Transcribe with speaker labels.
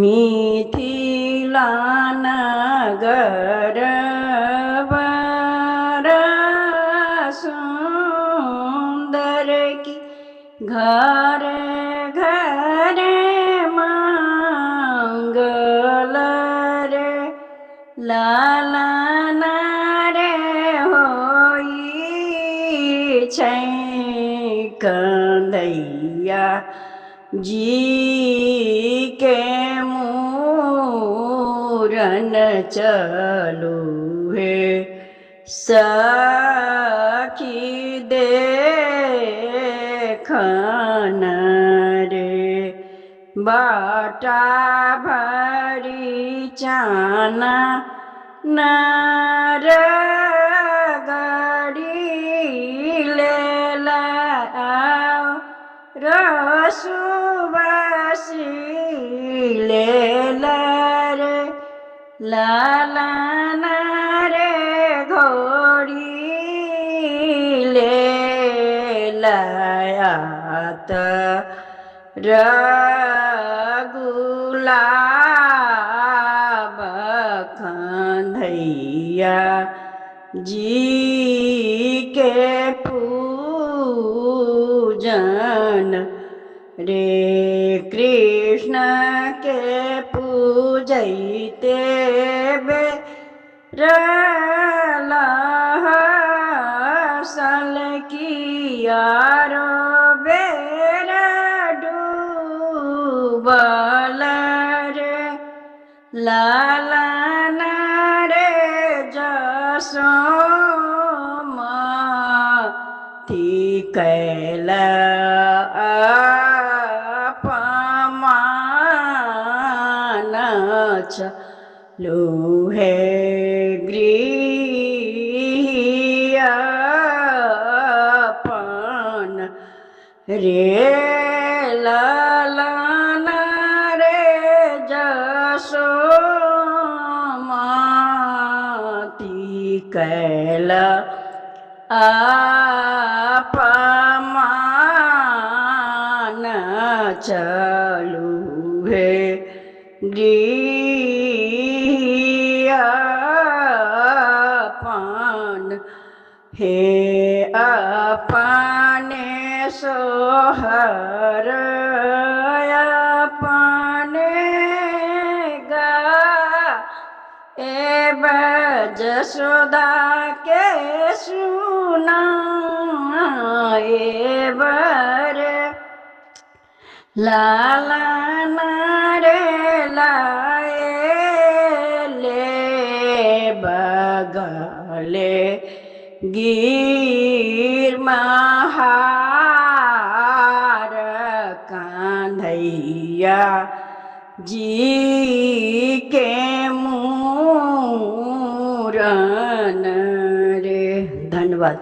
Speaker 1: मिथिला नगर बर सुंदर की घर घर मंगल रे लालन रे होई छै कन्हैया जी के मूरन चलू हे सखी देखन रे बाटा भरी चाना नर गड़ी लेला रसुबसी लेला रे लालन रे घोड़ी लेलायात रघुलाभ कन्हैया जी के पूजन रे कृष्ण के पूजैते बे सल कियारो बेर डूबल रे लालन रे जसोमती कैल अपमान चलू हे गृहपन रे लालन रे जसोमती कैल अपमान चलू हे गृहपन हे अपने सोहर अपने गा एब जसोदा के सुना एबर लालन रे लाए ले बगले गिर महार कन्हैया जी के मूरन रे। धन्यवाद।